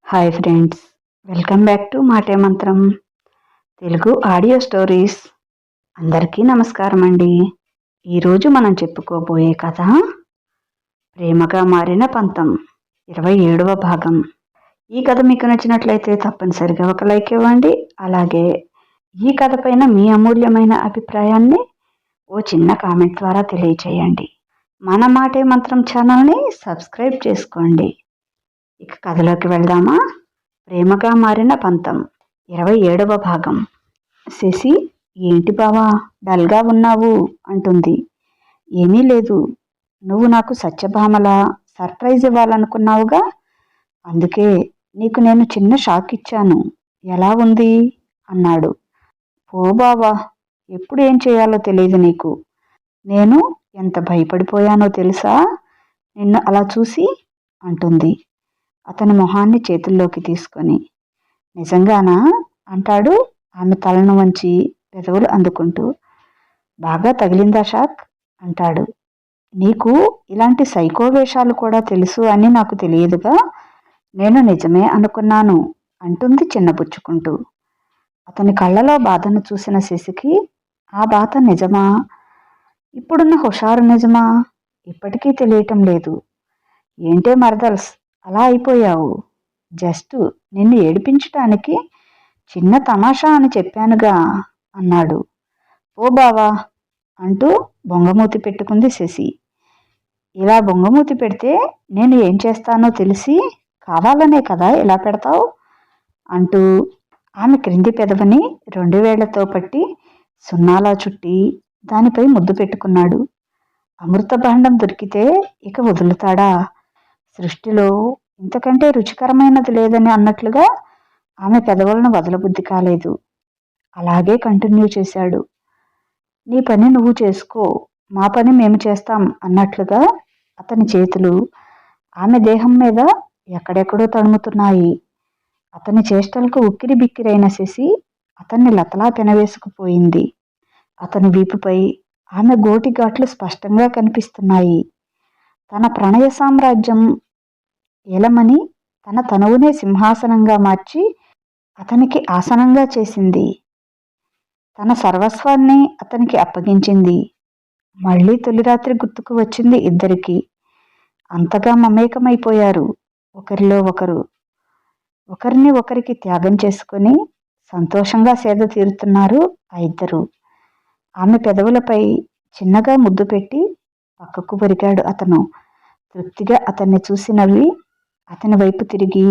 Hi friends, welcome back to మాటే మంత్రం Telugu audio stories. అందరికీ నమస్కారం అండి. ఈరోజు మనం చెప్పుకోబోయే కథ ప్రేమగా మారిన పంతం 27వ భాగం. ఈ కథ మీకు నచ్చినట్లయితే తప్పనిసరిగా ఒక లైక్ ఇవ్వండి. అలాగే ఈ కథ పైన మీ అమూల్యమైన అభిప్రాయాన్ని ఓ చిన్న కామెంట్ ద్వారా తెలియచేయండి. మన మాటే మంత్రం ఛానల్ని సబ్స్క్రైబ్ చేసుకోండి. ఇక కథలోకి వెళ్దామా? ప్రేమగా మారిన పంతం 27వ భాగం. శశి, ఏంటి బావా డల్గా ఉన్నావు అంటుంది. ఏమీ లేదు, నువ్వు నాకు సత్యభామలా సర్ప్రైజ్ ఇవ్వాలనుకున్నావుగా, అందుకే నీకు నేను చిన్న షాక్ ఇచ్చాను. ఎలా ఉంది అన్నాడు. ఓ బావా, ఎప్పుడు ఏం చేయాలో తెలియదు నీకు. నేను ఎంత భయపడిపోయానో తెలుసా నిన్ను అలా చూసి అంటుంది అతని మొహాన్ని చేతుల్లోకి తీసుకొని. నిజంగానా అంటాడు ఆమె తలను వంచి పెదవులు అందుకుంటూ. బాగా తగిలిందా షాక్ అంటాడు. నీకు ఇలాంటి సైకో వేషాలు కూడా తెలుసు అని నాకు తెలియదుగా, నేను నిజమే అనుకున్నాను అంటుంది చిన్నపుచ్చుకుంటూ. అతని కళ్ళలో బాధను చూసిన శశికి ఆ బాధ నిజమా, ఇప్పుడున్న హుషారు నిజమా ఇప్పటికీ తెలియటం లేదు. ఏంటే మరదల్స్ అలా అయిపోయావు? జస్ట్ నిన్ను ఏడిపించటానికి చిన్న తమాషా అని చెప్పానుగా అన్నాడు. ఓ బావా అంటూ బొంగమూతి పెట్టుకుంది శశి. ఇలా బొంగమూతి పెడితే నేను ఏం చేస్తానో తెలిసి కావాలనే కదా ఇలా పెడతావు అంటూ ఆమె క్రింది పెదవిని 2 వేళ్లతో పట్టి సున్నాలా చుట్టి దానిపై ముద్దు పెట్టుకున్నాడు. అమృత భాండం దొరికితే ఇక వదులుతాడా? సృష్టిలో ఇంతకంటే రుచికరమైనది లేదని అన్నట్లుగా ఆమె పెదవులను వదలబుద్ధి కాలేదు. అలాగే కంటిన్యూ చేశాడు. నీ పని నువ్వు చేసుకో, మా పని మేము చేస్తాం అన్నట్లుగా అతని చేతులు ఆమె దేహం మీద ఎక్కడెక్కడో తడుముతున్నాయి. అతని చేష్టలకు ఉక్కిరి బిక్కిరైన శశి అతన్ని లతలా పెనవేసుకుపోయింది. అతని వీపుపై ఆమె గోటి ఘాట్లు స్పష్టంగా కనిపిస్తున్నాయి. తన ప్రణయ సామ్రాజ్యం ఏలమని తన తనువునే సింహాసనంగా మార్చి అతనికి ఆసనంగా చేసింది. తన సర్వస్వాన్ని అతనికి అప్పగించింది. మళ్ళీ తొలి రాత్రి గుర్తుకు వచ్చింది ఇద్దరికి. అంతగా మమేకమైపోయారు ఒకరిలో ఒకరు. ఒకరిని ఒకరికి త్యాగం చేసుకుని సంతోషంగా సేద తీరుతున్నారు ఆ ఇద్దరు. ఆమె పెదవులపై చిన్నగా ముద్దు పెట్టి పక్కకు పెరిగాడు అతను. తృప్తిగా అతన్ని చూసి నవ్వి అతని వైపు తిరిగి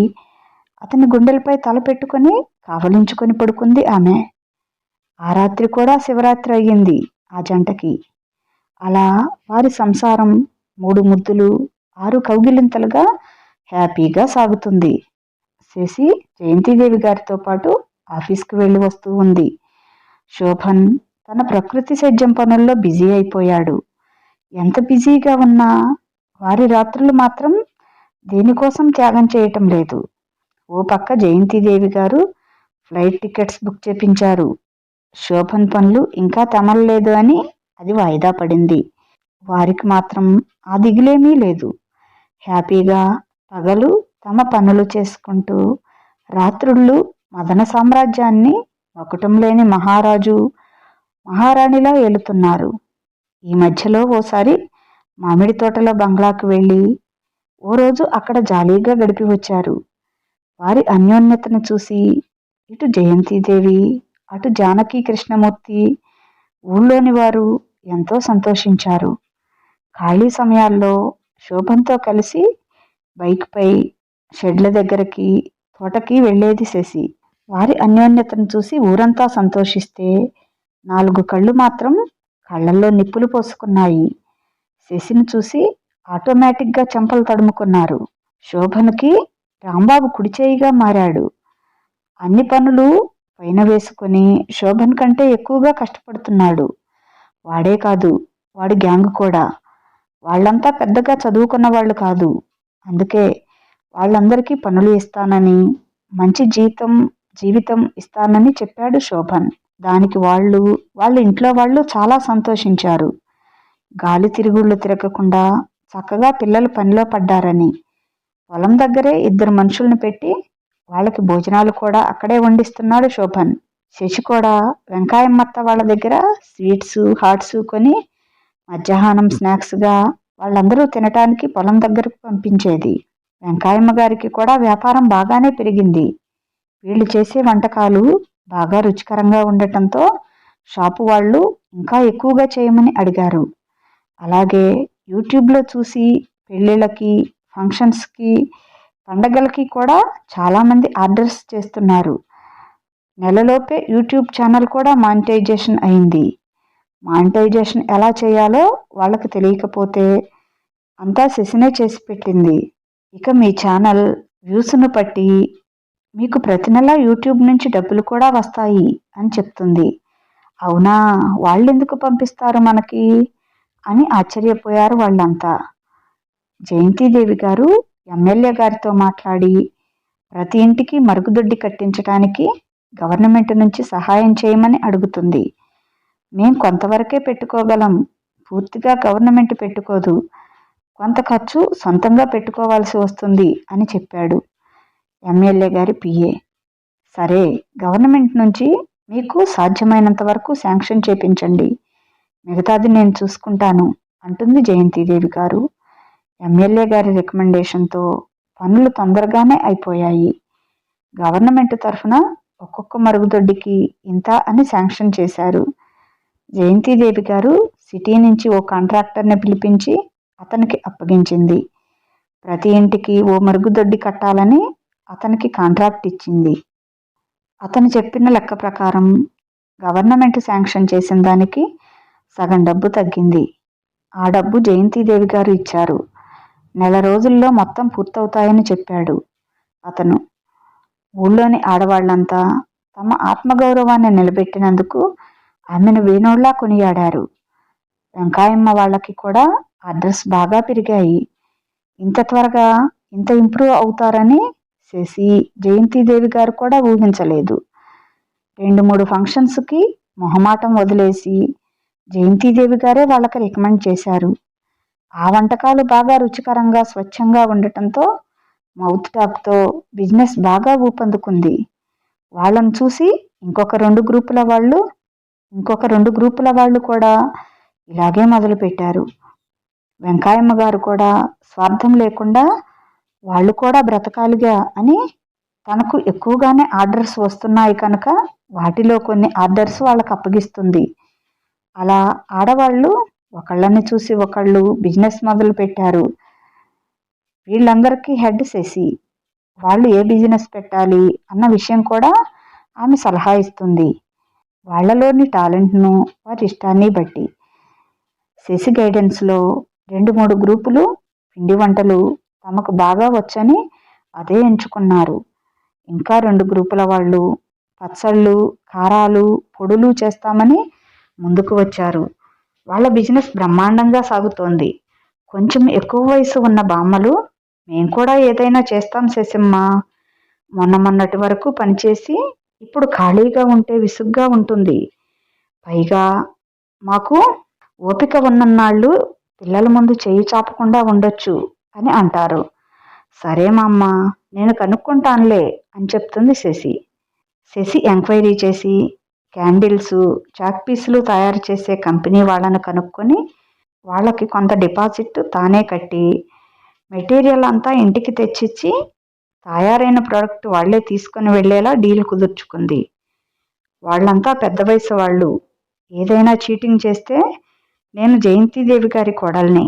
అతని గుండెలపై తల పెట్టుకుని కావలించుకొని పడుకుంది ఆమె. ఆ రాత్రి కూడా శివరాత్రి అయ్యింది ఆ జంటకి. అలా వారి సంసారం 3 ముద్దులు 6 కౌగిలింతలుగా హ్యాపీగా సాగుతుంది. శశి జయంతిదేవి గారితో పాటు ఆఫీస్కి వెళ్ళి వస్తూ ఉంది. శోభన్ తన ప్రకృతి సేద్యం పనుల్లో బిజీ అయిపోయాడు. ఎంత బిజీగా ఉన్నా వారి రాత్రులు మాత్రం దేనికోసం త్యాగం చేయటం లేదు. ఓ పక్క జయంతిదేవి గారు ఫ్లైట్ టికెట్స్ బుక్ చేపించారు. శోభన్ పనులు ఇంకా తెమలలేదు అని అది వాయిదా పడింది. వారికి మాత్రం ఆ దిగులేమీ లేదు. హ్యాపీగా పగలు తమ పనులు చేసుకుంటూ రాత్రుళ్ళు మదన సామ్రాజ్యాన్ని మకుటం లేని మహారాజు మహారాణిలా ఏలుతున్నారు. ఈ మధ్యలో ఓసారి మామిడి తోటలో బంగ్లాకు వెళ్ళి ఓ రోజు అక్కడ జాలీగా గడిపి వచ్చారు. వారి అన్యోన్యతను చూసి ఇటు జయంతిదేవి అటు జానకి కృష్ణమూర్తి ఊళ్ళోని వారు ఎంతో సంతోషించారు. ఖాళీ సమయాల్లో శోభన్తో కలిసి బైక్పై షెడ్ల దగ్గరికి తోటకి వెళ్ళేది శశి. వారి అన్యోన్యతను చూసి ఊరంతా సంతోషిస్తే 4 కళ్ళు మాత్రం కళ్ళల్లో నిప్పులు పోసుకున్నాయి. శశిని చూసి ఆటోమేటిక్గా చెంపలు తడుముకున్నారు. శోభన్కి రాంబాబు కుడిచేయిగా మారాడు. అన్ని పనులు పైన వేసుకొని శోభన్ కంటే ఎక్కువగా కష్టపడుతున్నాడు. వాడే కాదు, వాడి గ్యాంగ్ కూడా. వాళ్ళంతా పెద్దగా చదువుకున్న వాళ్ళు కాదు. అందుకే వాళ్ళందరికీ పనులు ఇస్తానని, మంచి జీవితం ఇస్తానని చెప్పాడు శోభన్. దానికి వాళ్ళ ఇంట్లో వాళ్ళు చాలా సంతోషించారు. గాలి తిరుగుళ్ళు తిరగకుండా చక్కగా పిల్లలు పనిలో పడ్డారని. పొలం దగ్గరే 2 మనుషుల్ని పెట్టి వాళ్ళకి భోజనాలు కూడా అక్కడే వండిస్తున్నాడు శోభన్. శశి కూడా వెంకాయమ్మత్త వాళ్ళ దగ్గర స్వీట్స్ హాట్స్ కొని మధ్యాహ్నం స్నాక్స్గా వాళ్ళందరూ తినటానికి పొలం దగ్గరకు పంపించేది. వెంకాయమ్మ గారికి కూడా వ్యాపారం బాగానే పెరిగింది. వీళ్ళు చేసే వంటకాలు బాగా రుచికరంగా ఉండటంతో షాపు వాళ్ళు ఇంకా ఎక్కువగా చేయమని అడిగారు. అలాగే యూట్యూబ్లో చూసి పెళ్ళిళ్ళకి, ఫంక్షన్స్కి, పండగలకి కూడా చాలామంది ఆర్డర్స్ చేస్తున్నారు. నెలలోపే యూట్యూబ్ ఛానల్ కూడా మానిటైజేషన్ అయింది. మానిటైజేషన్ ఎలా చేయాలో వాళ్ళకి తెలియకపోతే అంతా శశినే చేసి పెట్టింది. ఇక మీ ఛానల్ వ్యూస్ను బట్టి మీకు ప్రతి నెల యూట్యూబ్ నుంచి డబ్బులు కూడా వస్తాయి అని చెప్తుంది. అవునా, వాళ్ళెందుకు పంపిస్తారు మనకి అని ఆశ్చర్యపోయారు వాళ్ళంతా. జయంతిదేవి గారు ఎమ్మెల్యే గారితో మాట్లాడి ప్రతి ఇంటికి మరుగుదొడ్డి కట్టించడానికి గవర్నమెంట్ నుంచి సహాయం చేయమని అడుగుతుంది. మేం కొంతవరకే పెట్టుకోగలం, పూర్తిగా గవర్నమెంట్ పెట్టుకోదు, కొంత ఖర్చు సొంతంగా పెట్టుకోవాల్సి వస్తుంది అని చెప్పాడు ఎమ్మెల్యే గారి పిఏ. సరే, గవర్నమెంట్ నుంచి మీకు సాధ్యమైనంత వరకు శాంక్షన్ చేపించండి, మిగతాది నేను చూసుకుంటాను అంటుంది జయంతిదేవి గారు. ఎమ్మెల్యే గారి రికమెండేషన్తో పనులు తొందరగానే అయిపోయాయి. గవర్నమెంట్ తరఫున ఒక్కొక్క మరుగుదొడ్డికి ఇంత అని శాంక్షన్ చేశారు. జయంతిదేవి గారు సిటీ నుంచి ఓ కాంట్రాక్టర్ని పిలిపించి అతనికి అప్పగించింది. ప్రతి ఇంటికి ఓ మరుగుదొడ్డి కట్టాలని అతనికి కాంట్రాక్ట్ ఇచ్చింది. అతను చెప్పిన లెక్క ప్రకారం గవర్నమెంట్ శాంక్షన్ చేసిన దానికి సగం డబ్బు తగ్గింది. ఆ డబ్బు జయంతిదేవి గారు ఇచ్చారు. నెల రోజుల్లో మొత్తం పూర్తవుతాయని చెప్పాడు అతను. ఊళ్ళోని ఆడవాళ్లంతా తమ ఆత్మగౌరవాన్ని నిలబెట్టినందుకు ఆమెను వేణోళ్లా కొనియాడారు. వెంకాయమ్మ వాళ్ళకి కూడా ఆర్డర్స్ బాగా పెరిగాయి. ఇంత త్వరగా ఇంత ఇంప్రూవ్ అవుతారని శశి, జయంతిదేవి గారు కూడా ఊహించలేదు. 2-3 ఫంక్షన్స్కి మొహమాటం వదిలేసి జయంతిదేవి గారే వాళ్ళకి రికమెండ్ చేశారు. ఆ వంటకాలు బాగా రుచికరంగా స్వచ్ఛంగా ఉండటంతో మౌత్ టాక్తో బిజినెస్ బాగా ఊపందుకుంది. వాళ్ళని చూసి ఇంకొక రెండు గ్రూపుల వాళ్ళు కూడా ఇలాగే మొదలుపెట్టారు. వెంకాయమ్మ గారు కూడా స్వార్థం లేకుండా వాళ్ళు కూడా బ్రతకాలిగా అని తనకు ఎక్కువగానే ఆర్డర్స్ వస్తున్నాయి కనుక వాటిలో కొన్ని ఆర్డర్స్ వాళ్ళకు అప్పగిస్తుంది. అలా ఆడవాళ్ళు ఒకళ్ళని చూసి ఒకళ్ళు బిజినెస్ మొదలు పెట్టారు. వీళ్ళందరికీ హెడ్ శశి. వాళ్ళు ఏ బిజినెస్ పెట్టాలి అన్న విషయం కూడా ఆమె సలహా ఇస్తుంది, వాళ్లలోని టాలెంట్ను, వారి ఇష్టాన్ని బట్టి. శశి గైడెన్స్లో 2-3 గ్రూపులు పిండి వంటలు తమకు బాగా వచ్చని అదే ఎంచుకున్నారు. ఇంకా 2 గ్రూపుల వాళ్ళు పచ్చళ్ళు, కారాలు, పొడులు చేస్తామని ముందుకు వచ్చారు. వాళ్ళ బిజినెస్ బ్రహ్మాండంగా సాగుతోంది. కొంచెం ఎక్కువ వయసు ఉన్న బామ్మలు, మేం కూడా ఏదైనా చేస్తాం శశమ్మ, మొన్నటి వరకు పనిచేసి ఇప్పుడు ఖాళీగా ఉంటే విసుగ్గా ఉంటుంది, పైగా మాకు ఓపిక ఉన్నన్నాళ్ళు పిల్లల ముందు చేయి చాపకుండా ఉండొచ్చు అని అంటారు. సరే మా అమ్మ, నేను కనుక్కుంటానులే అని చెప్తుంది శశి. శశి ఎంక్వైరీ చేసి క్యాండిల్స్, చాక్ పీసులు తయారు చేసే కంపెనీ వాళ్ళని కనుక్కొని వాళ్ళకి కొంత డిపాజిట్ తానే కట్టి మెటీరియల్ అంతా ఇంటికి తెచ్చిచ్చి తయారైన ప్రోడక్ట్ వాళ్లే తీసుకుని వెళ్లేలా డీల్ కుదుర్చుకుంది. వాళ్ళంతా పెద్ద వయసు వాళ్ళు, ఏదైనా చీటింగ్ చేస్తే నేను జయంతిదేవి గారి కోడల్ని,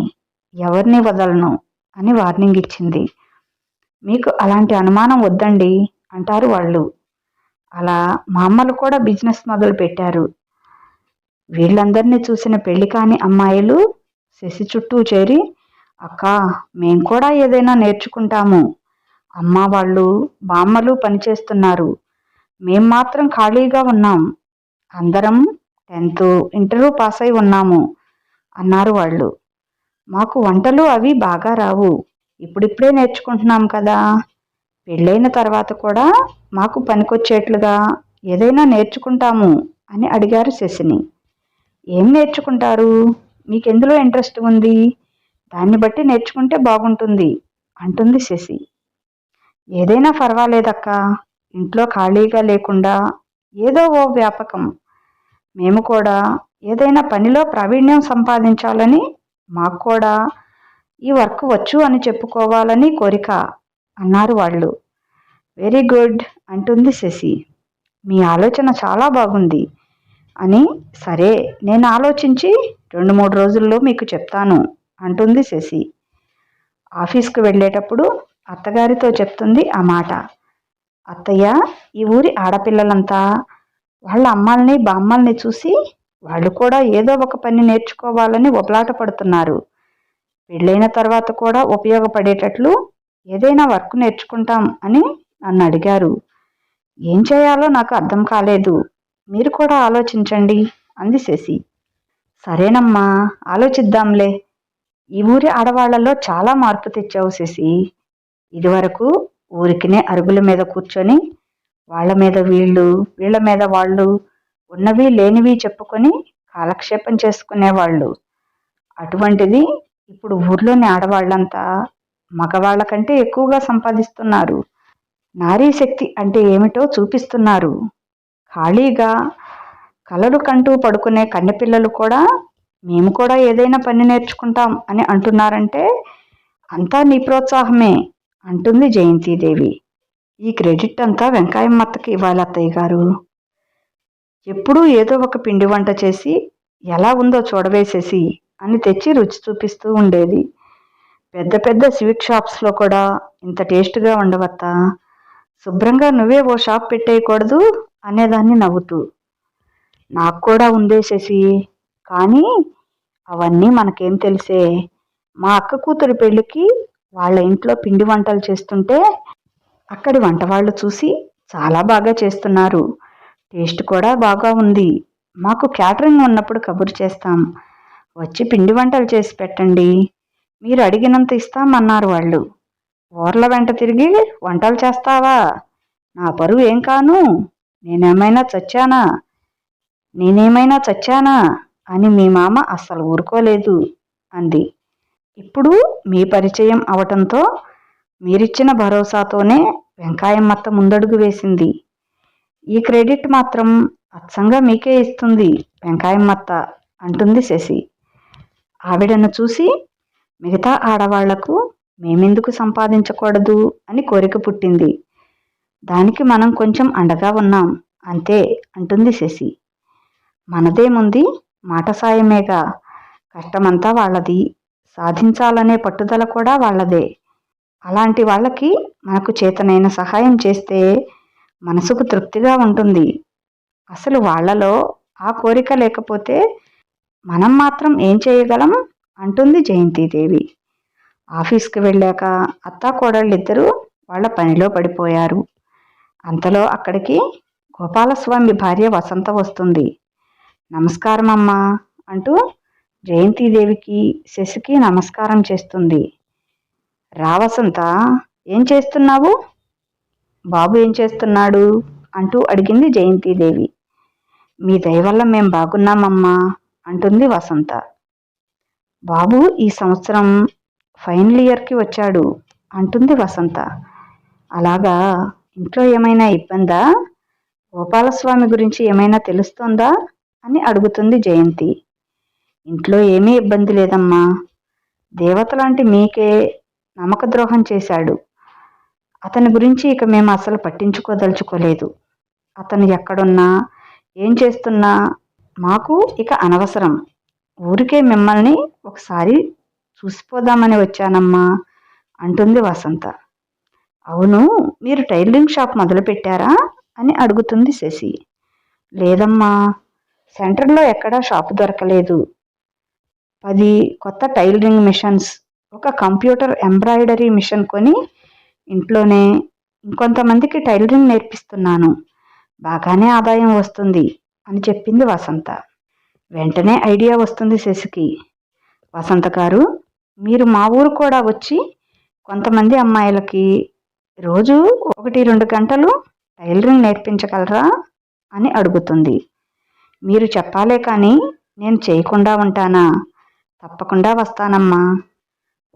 ఎవరిని వదలను అని వార్నింగ్ ఇచ్చింది. మీకు అలాంటి అనుమానం వద్దండి అంటారు వాళ్ళు. అలా మా అమ్మలు కూడా బిజినెస్ మొదలు పెట్టారు. వీళ్ళందరినీ చూసిన పెళ్లి కాని అమ్మాయిలు శశి చుట్టూ చేరి, అక్క, మేం కూడా ఏదైనా నేర్చుకుంటాము, అమ్మ వాళ్ళు బామ్మలు పనిచేస్తున్నారు, మేం మాత్రం ఖాళీగా ఉన్నాం, అందరం 10th ఇంటరు పాస్ అయి ఉన్నాము అన్నారు వాళ్ళు. మాకు వంటలు అవి బాగా రావు, ఇప్పుడిప్పుడే నేర్చుకుంటున్నాం కదా, పెళ్ళైన తర్వాత కూడా మాకు పనికొచ్చేట్లుగా ఏదైనా నేర్చుకుంటాము అని అడిగారు శశిని. ఏం నేర్చుకుంటారు, మీకెందులో ఇంట్రెస్ట్ ఉంది, దాన్ని బట్టి నేర్చుకుంటే బాగుంటుంది అంటుంది శశి. ఏదైనా పర్వాలేదక్క, ఇంట్లో ఖాళీగా లేకుండా ఏదో ఓ వ్యాపకం. మేము కూడా ఏదైనా పనిలో ప్రావీణ్యం సంపాదించాలని, మాకు కూడా ఈ వర్క్ వచ్చు అని చెప్పుకోవాలని కోరిక అన్నారు వాళ్ళు. వెరీ గుడ్ అంటుంది శశి. మీ ఆలోచన చాలా బాగుంది అని. సరే, నేను ఆలోచించి 2-3 రోజుల్లో మీకు చెప్తాను అంటుంది శశి. ఆఫీస్కు వెళ్ళేటప్పుడు అత్తగారితో చెప్తుంది ఆ మాట. అత్తయ్య, ఈ ఊరి ఆడపిల్లలంతా వాళ్ళ అమ్మల్ని బామ్మల్ని చూసి వాళ్ళు కూడా ఏదో ఒక పని నేర్చుకోవాలని ఒబలాట పడుతున్నారు. పెళ్ళైన తర్వాత కూడా ఉపయోగపడేటట్లు ఏదైనా వర్క్ నేర్చుకుంటాం అని నన్ను అడిగారు. ఏం చేయాలో నాకు అర్థం కాలేదు. మీరు కూడా ఆలోచించండి అంది శశి. సరేనమ్మా, ఆలోచిద్దాంలే. ఈ ఊరి ఆడవాళ్లలో చాలా మార్పు తెచ్చావు శశి. ఇదివరకు ఊరికినే అరుగుల మీద కూర్చొని వాళ్ళ మీద వీళ్ళు, వీళ్ళ మీద వాళ్ళు, ఉన్నవి లేనివి చెప్పుకొని కాలక్షేపం చేసుకునేవాళ్ళు. అటువంటిది ఇప్పుడు ఊర్లోని ఆడవాళ్లంతా మగవాళ్ల కంటే ఎక్కువగా సంపాదిస్తున్నారు. నారీ శక్తి అంటే ఏమిటో చూపిస్తున్నారు. ఖాళీగా కలలు కంటూ పడుకునే కన్నెపిల్లలు కూడా మేము కూడా ఏదైనా పని నేర్చుకుంటాం అని అంటున్నారంటే అంతా నీ ప్రోత్సాహమే అంటుంది జయంతిదేవి. ఈ క్రెడిట్ అంతా వెంకాయమ్మత్తకి ఇవ్వాలి అత్తయ్య గారు. ఎప్పుడూ ఏదో ఒక పిండి వంట చేసి ఎలా ఉందో చూడవేసేసి అని తెచ్చి రుచి చూపిస్తూ ఉండేది. పెద్ద పెద్ద స్వీట్ షాప్స్లో కూడా ఇంత టేస్ట్గా ఉండవత్తా. శుభ్రంగా నువ్వే ఓ షాప్ పెట్టేయకూడదు అనేదాన్ని నవ్వుతూ. నాకు కూడా ఉందే శశి, కానీ అవన్నీ మనకేం తెలిసే. మా అక్క కూతురి పెళ్ళికి వాళ్ళ ఇంట్లో పిండి వంటలు చేస్తుంటే అక్కడి వంటవాళ్ళు చూసి చాలా బాగా చేస్తున్నారు, టేస్ట్ కూడా బాగా ఉంది. మాకు క్యాటరింగ్ ఉన్నప్పుడు కబురు చేస్తాం, వచ్చి పిండి వంటలు చేసి పెట్టండి, మీరు అడిగినంత ఇస్తామన్నారు వాళ్ళు. ఊర్ల వెంట తిరిగి వంటలు చేస్తావా? నా పరువు ఏం కాను? నేనేమైనా చచ్చానా అని మీ మామ అస్సలు ఊరుకోలేదు అంది. ఇప్పుడు మీ పరిచయం అవటంతో, మీరిచ్చిన భరోసాతోనే వెంకాయమ్మత్త ముందడుగు వేసింది. ఈ క్రెడిట్ మాత్రం అచ్చంగా మీకే ఇస్తుంది వెంకాయమ్మత్త అంటుంది శశి. ఆవిడను చూసి మిగతా ఆడవాళ్లకు మేమెందుకు సంపాదించకూడదు అని కోరిక పుట్టింది. దానికి మనం కొంచెం అండగా ఉన్నాం అంతే అంటుంది శశి. మనదేముంది, మాట సాయమేగా. కష్టమంతా వాళ్ళది, సాధించాలనే పట్టుదల కూడా వాళ్ళదే. అలాంటి వాళ్ళకి మనకు చేతనైన సహాయం చేస్తే మనసుకు తృప్తిగా ఉంటుంది. అసలు వాళ్లలో ఆ కోరిక లేకపోతే మనం మాత్రం ఏం చేయగలం అంటుంది జయంతిదేవి. ఆఫీస్కి వెళ్ళాక అత్తాకోడళ్ళిద్దరూ వాళ్ళ పనిలో పడిపోయారు. అంతలో అక్కడికి గోపాలస్వామి భార్య వసంత వస్తుంది. నమస్కారం అమ్మా అంటూ జయంతిదేవికి శశికి నమస్కారం చేస్తుంది. రా వసంత, ఏం చేస్తున్నావు? బాబు ఏం చేస్తున్నాడు అంటూ అడిగింది జయంతిదేవి. మీ దయ వల్ల మేం బాగున్నామమ్మా అంటుంది వసంత. బాబు ఈ సంవత్సరం ఫైనల్ ఇయర్కి వచ్చాడు అంటుంది వసంత. అలాగా, ఇంట్లో ఏమైనా ఇబ్బందా? గోపాలస్వామి గురించి ఏమైనా తెలుస్తోందా అని అడుగుతుంది జయంతి. ఇంట్లో ఏమీ ఇబ్బంది లేదమ్మా. దేవతలాంటి మీకే నమ్మకద్రోహం చేశాడు. అతని గురించి ఇక మేము అసలు పట్టించుకోదలుచుకోలేదు. అతను ఎక్కడున్నా ఏం చేస్తున్నా మాకు ఇక అనవసరం. ఊరికే మిమ్మల్ని ఒకసారి చూసిపోదామని వచ్చానమ్మా అంటుంది వసంత. అవును, మీరు టైలరింగ్ షాప్ మొదలుపెట్టారా అని అడుగుతుంది శశి. లేదమ్మా, సెంటర్లో ఎక్కడా షాపు దొరకలేదు. 10 కొత్త టైలరింగ్ మిషన్స్, ఒక కంప్యూటర్ ఎంబ్రాయిడరీ మిషన్ కొని ఇంట్లోనే ఇంకొంతమందికి టైలరింగ్ నేర్పిస్తున్నాను. బాగానే ఆదాయం వస్తుంది అని చెప్పింది వసంత. వెంటనే ఐడియా వస్తుంది శశికి. వసంత గారు, మీరు మా ఊరు కూడా వచ్చి కొంతమంది అమ్మాయిలకి రోజు 1-2 గంటలు టైలరింగ్ నేర్పించగలరా అని అడుగుతుంది. మీరు చెప్పాలే కానీ నేను చేయకుండా ఉంటానా? తప్పకుండా వస్తానమ్మా.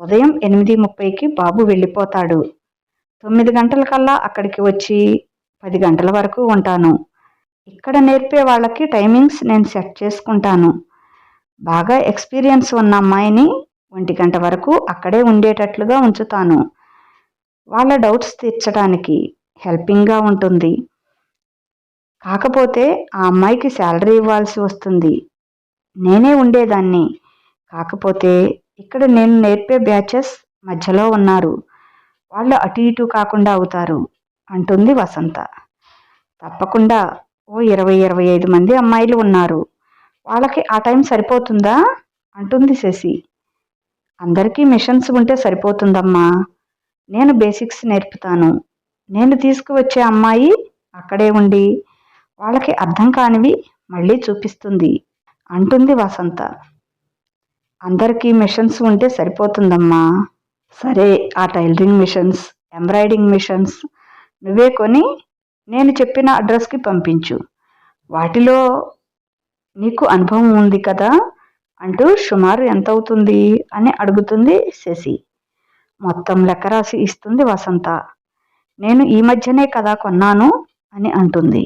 ఉదయం 8:30కి బాబు వెళ్ళిపోతాడు. 9 గంటలకల్లా అక్కడికి వచ్చి 10 గంటల వరకు ఉంటాను. ఇక్కడ నేర్పే వాళ్ళకి టైమింగ్స్ నేను సెట్ చేసుకుంటాను. బాగా ఎక్స్పీరియన్స్ ఉన్న అమ్మాయిని 1 గంట వరకు అక్కడే ఉండేటట్లుగా ఉంచుతాను. వాళ్ళ డౌట్స్ తీర్చడానికి హెల్పింగ్గా ఉంటుంది. కాకపోతే ఆ అమ్మాయికి శాలరీ ఇవ్వాల్సి వస్తుంది. నేనే ఉండేదాన్ని. కాకపోతే ఇక్కడ నేను నేర్పే బ్యాచెస్ మధ్యలో ఉన్నారు. వాళ్ళు అటు ఇటు కాకుండా అవుతారు అంటుంది వసంత. తప్పకుండా ఓ 20-25 మంది అమ్మాయిలు ఉన్నారు. వాళ్ళకి ఆ టైం సరిపోతుందా అంటుంది శశి. అందరికీ మిషన్స్ ఉంటే సరిపోతుందమ్మా. నేను బేసిక్స్ నేర్పుతాను. నేను తీసుకువచ్చే అమ్మాయి అక్కడే ఉండి వాళ్ళకి అర్థం కానివి మళ్ళీ చూపిస్తుంది అంటుంది వసంత. అందరికీ మిషన్స్ ఉంటే సరిపోతుందమ్మా. సరే, ఆ టైలరింగ్ మిషన్స్, ఎంబ్రాయిడింగ్ మిషన్స్ నువ్వే కొని నేను చెప్పిన అడ్రస్కి పంపించు. వాటిలో నీకు అనుభవం ఉంది కదా అంటూ సుమారు ఎంత అవుతుంది అని అడుగుతుంది శశి. మొత్తం లెక్క రాసి ఇస్తుంది వసంత. నేను ఈ మధ్యనే కదా కొన్నాను అని అంటుంది.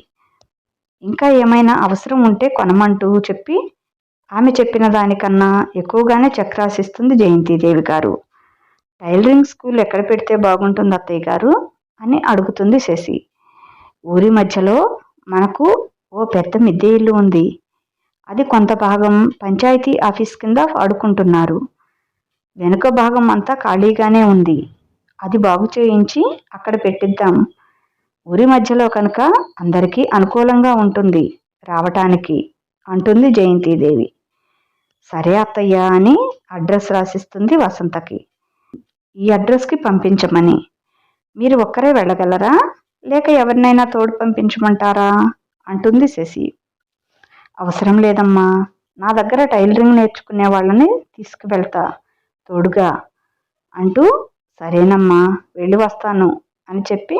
ఇంకా ఏమైనా అవసరం ఉంటే కొనమంటూ చెప్పి ఆమె చెప్పిన దానికన్నా ఎక్కువగానే చెక్ రాసిస్తుంది జయంతిదేవి గారు. టైలరింగ్ స్కూల్ ఎక్కడ పెడితే బాగుంటుంది అత్తయ్య గారు అని అడుగుతుంది శశి. ఊరి మధ్యలో మనకు ఓ పెద్ద మిద్దె ఇల్లు ఉంది. అది కొంత భాగం పంచాయతీ ఆఫీస్ కింద వాడుకుంటున్నారు. వెనుక భాగం అంతా ఖాళీగానే ఉంది. అది బాగు చేయించి అక్కడ పెట్టిద్దాం. ఊరి మధ్యలో కనుక అందరికీ అనుకూలంగా ఉంటుంది రావటానికి అంటుంది జయంతిదేవి. సరే అత్తయ్య అని అడ్రస్ రాసిస్తుంది వసంతకి. ఈ అడ్రస్కి పంపించమని. మీరు ఒక్కరే వెళ్ళగలరా లేక ఎవరినైనా తోడు పంపించమంటారా అంటుంది శశి. అవసరం లేదమ్మా. నా దగ్గర టైలరింగ్ నేర్చుకునే వాళ్ళని తీసుకువెళ్తా తోడుగా అంటూ సరేనమ్మా వెళ్ళి వస్తాను అని చెప్పి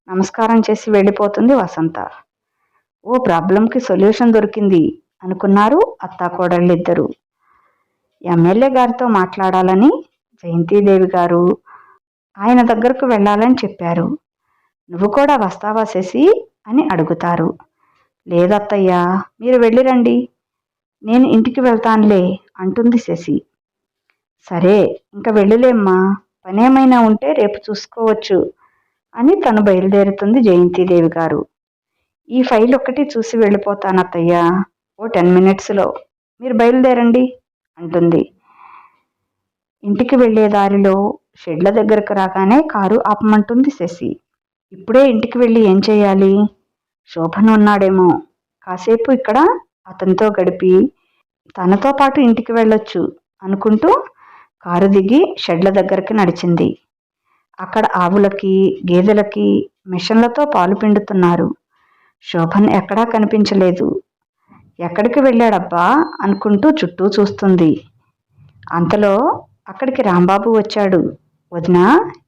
నమస్కారం చేసి వెళ్ళిపోతుంది వసంత. ఓ ప్రాబ్లంకి సొల్యూషన్ దొరికింది అనుకున్నారు అత్తాకోడళ్ళిద్దరూ. ఎమ్మెల్యే గారితో మాట్లాడాలని జయంతిదేవి గారు ఆయన దగ్గరకు వెళ్ళాలని చెప్పారు. నువ్వు కూడా వస్తావా శశి అని అడుగుతారు. లేదత్తయ్యా, మీరు వెళ్ళిరండి, నేను ఇంటికి వెళ్తానులే అంటుంది శశి. సరే, ఇంక వెళ్ళిలేమ్మా, పనేమైనా ఉంటే రేపు చూసుకోవచ్చు అని తను బయలుదేరుతుంది జయంతిదేవి గారు. ఈ ఫైల్ ఒక్కటి చూసి వెళ్ళిపోతానత్తయ్యా, ఓ 10 మినిట్స్లో, మీరు బయలుదేరండి అంటుంది. ఇంటికి వెళ్లే దారిలో షెడ్ల దగ్గరకు రాగానే కారు ఆపమంటుంది శశి. ఇప్పుడే ఇంటికి వెళ్ళి ఏం చేయాలి? శోభన్ ఉన్నాడేమో, కాసేపు ఇక్కడ అతనితో గడిపి తనతో పాటు ఇంటికి వెళ్ళొచ్చు అనుకుంటూ కారు దిగి షెడ్ల దగ్గరికి నడిచింది. అక్కడ ఆవులకి గేదెలకి మిషన్లతో పాలు పిండుతున్నారు. శోభన్ ఎక్కడా కనిపించలేదు. ఎక్కడికి వెళ్ళాడబ్బా అనుకుంటూ చుట్టూ చూస్తుంది. అంతలో అక్కడికి రాంబాబు వచ్చాడు. వదినా,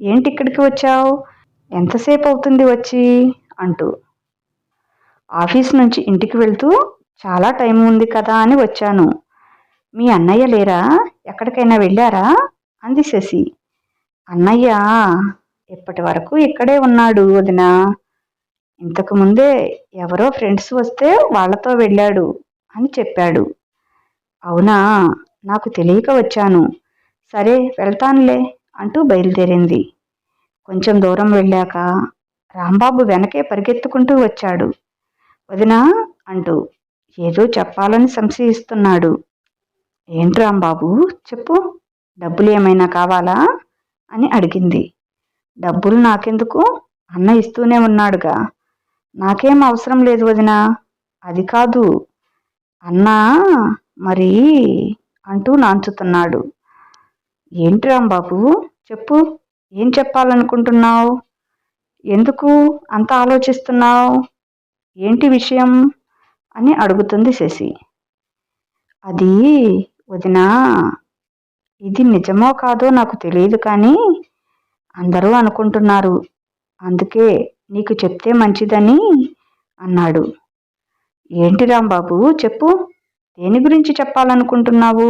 ఏంటి ఇక్కడికి వచ్చావు? ఎంతసేపు అవుతుంది వచ్చి అంటూ. ఆఫీస్ నుంచి ఇంటికి వెళ్తూ చాలా టైం ఉంది కదా అని వచ్చాను. మీ అన్నయ్య లేరా? ఎక్కడికైనా వెళ్ళారా అంది శశి. అన్నయ్య ఇప్పటి వరకు ఇక్కడే ఉన్నాడు వదినా. ఇంతకు ముందే ఎవరో ఫ్రెండ్స్ వస్తే వాళ్లతో వెళ్ళాడు అని చెప్పాడు. అవునా, నాకు తెలియక వచ్చాను. సరే వెళ్తానులే అంటూ బయలుదేరింది. కొంచెం దూరం వెళ్ళాక రాంబాబు వెనకే పరిగెత్తుకుంటూ వచ్చాడు. వదినా అంటూ ఏదో చెప్పాలని సంశయిస్తున్నాడు. ఏంటి రాంబాబు, చెప్పు, డబ్బులు ఏమైనా కావాలా అని అడిగింది. డబ్బులు నాకెందుకు, అన్న ఇస్తూనే ఉన్నాడుగా. నాకేం అవసరం లేదు వదినా. అది కాదు, అన్నా మరి అంటూ నాంచుతున్నాడు. ఏంటి రాంబాబు, చెప్పు, ఏం చెప్పాలనుకుంటున్నావు? ఎందుకు అంత ఆలోచిస్తున్నావు? ఏంటి విషయం అని అడుగుతుంది శశి. అది వదినా, ఇది నిజమో కాదో నాకు తెలియదు కానీ అందరూ అనుకుంటున్నారు. అందుకే నీకు చెప్తే మంచిదని అన్నాడు. ఏంటి రాంబాబు, చెప్పు, దేని గురించి చెప్పాలనుకుంటున్నావు?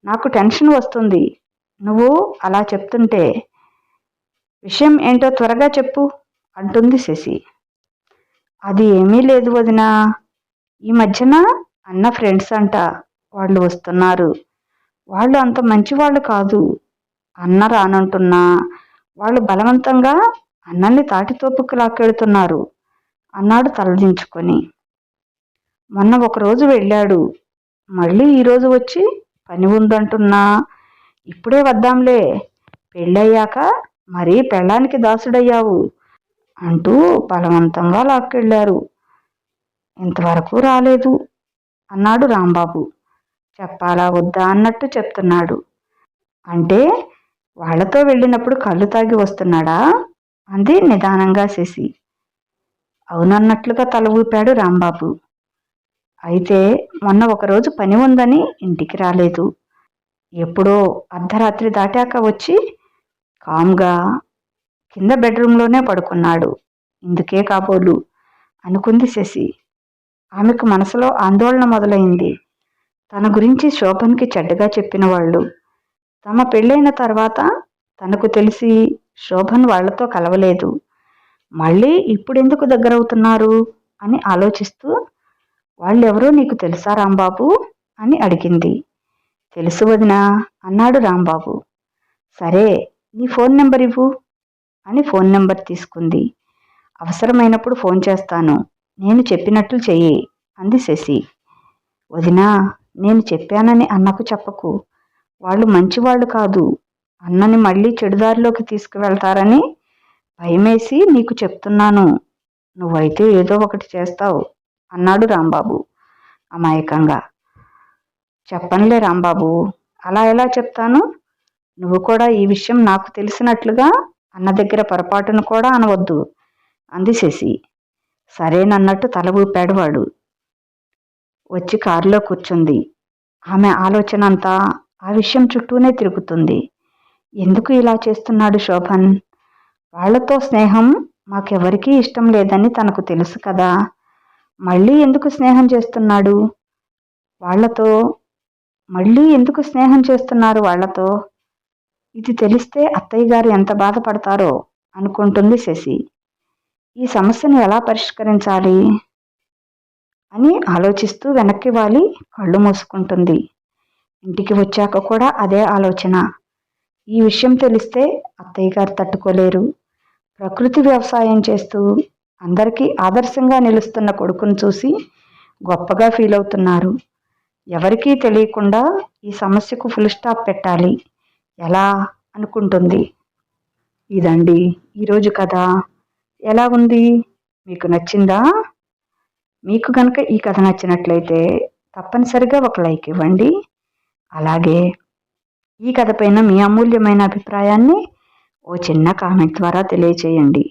నాకు టెన్షన్ వస్తుంది నువ్వు అలా చెప్తుంటే. విషయం ఏంటో త్వరగా చెప్పు అంటుంది శశి. అది ఏమీ లేదు వదినా, ఈ మధ్యన అన్న ఫ్రెండ్స్ అంట, వాళ్ళు వస్తున్నారు. వాళ్ళు అంత మంచి వాళ్ళు కాదు. అన్న రానంటున్నా వాళ్ళు బలవంతంగా అన్నల్ని తాటితోపుకు లాక్కెడుతున్నారు అన్నాడు తలదించుకొని. మొన్న ఒకరోజు వెళ్ళాడు, మళ్ళీ ఈరోజు వచ్చి పని ఉందంటున్నా ఇప్పుడే వద్దాంలే, పెళ్ళయ్యాక మరీ పెళ్ళానికి దాసుడయ్యావు అంటూ బలవంతంగా లాక్కెళ్ళారు. ఇంతవరకు రాలేదు అన్నాడు రాంబాబు. చెప్పాలా వద్దా అన్నట్టు చెప్తున్నాడు. అంటే వాళ్లతో వెళ్ళినప్పుడు కళ్ళు తాగి వస్తున్నాడా అంది నిదానంగా శశి. అవునన్నట్లుగా తల ఊపాడు రాంబాబు. అయితే మొన్న ఒకరోజు పని ఉందని ఇంటికి రాలేదు. ఎప్పుడో అర్ధరాత్రి దాటాక వచ్చి కామ్గా కింద బెడ్రూంలోనే పడుకున్నాడు. ఇందుకే కాబోలు అనుకుంది శశి. ఆమెకు మనసులో ఆందోళన మొదలైంది. తన గురించి శోభన్కి చెడ్డగా చెప్పిన వాళ్ళు తమ పెళ్ళైన తర్వాత తనకు తెలిసి శోభన్ వాళ్లతో కలవలేదు. మళ్ళీ ఇప్పుడెందుకు దగ్గరవుతున్నారు అని ఆలోచిస్తూ, వాళ్ళెవరో నీకు తెలుసా రాంబాబు అని అడిగింది. తెలుసు వదినా అన్నాడు రాంబాబు. సరే, నీ ఫోన్ నెంబర్ ఇవ్వు అని ఫోన్ నెంబర్ తీసుకుంది. అవసరమైనప్పుడు ఫోన్ చేస్తాను, నేను చెప్పినట్లు చెయ్యి అంది శశి. వదినా, నేను చెప్పానని అన్నకు చెప్పకు. వాళ్ళు మంచివాళ్ళు కాదు. అన్నని మళ్ళీ చెడుదారిలోకి తీసుకువెళ్తారని భయమేసి నీకు చెప్తున్నాను. నువ్వైతే ఏదో ఒకటి చేస్తావు అన్నాడు రాంబాబు అమాయకంగా. చెప్పనులే రాంబాబు, అలా ఎలా చెప్తాను? నువ్వు కూడా ఈ విషయం నాకు తెలిసినట్లుగా అన్న దగ్గర పొరపాటును కూడా అనవద్దు అంది శశి. సరేనన్నట్టు తల ఊపాడు వాడు. వచ్చి కారులో కూర్చుంది. ఆమె ఆలోచన అంతా ఆ విషయం చుట్టూనే తిరుగుతుంది. ఎందుకు ఇలా చేస్తున్నాడు శోభన్? వాళ్లతో స్నేహం మాకెవరికీ ఇష్టం లేదని తనకు తెలుసు కదా, మళ్ళీ ఎందుకు స్నేహం చేస్తున్నాడు వాళ్లతో? మళ్ళీ ఎందుకు స్నేహం చేస్తున్నారు వాళ్లతో? ఇది తెలిస్తే అత్తయ్య గారు ఎంత బాధపడతారో అనుకుంటుంది శశి. ఈ సమస్యను ఎలా పరిష్కరించాలి అని ఆలోచిస్తూ వెనక్కి వాలి కళ్ళు మూసుకుంటుంది. ఇంటికి వచ్చాక కూడా అదే ఆలోచన. ఈ విషయం తెలిస్తే అత్తయ్య గారు తట్టుకోలేరు. ప్రకృతి వ్యవసాయం చేస్తూ అందరికీ ఆదర్శంగా నిలుస్తున్న కొడుకును చూసి గొప్పగా ఫీల్ అవుతున్నారు. ఎవరికీ తెలియకుండా ఈ సమస్యకు ఫుల్ స్టాప్ పెట్టాలి, ఎలా అనుకుంటుంది. ఇదండి ఈరోజు కథ. ఎలా ఉంది? మీకు నచ్చిందా? మీకు కనుక ఈ కథ నచ్చినట్లయితే తప్పనిసరిగా ఒక లైక్ ఇవ్వండి. అలాగే ఈ కథ పైన మీ అమూల్యమైన అభిప్రాయాన్ని ఓ చిన్న కామెంట్ ద్వారా తెలియచేయండి.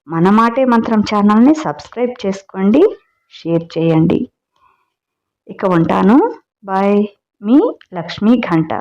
మన మాటే మంత్రం ఛానల్ని సబ్స్క్రైబ్ చేసుకోండి, షేర్ చేయండి. ఇక ఉంటాను. బాయ్. మీ లక్ష్మీ ఘంట.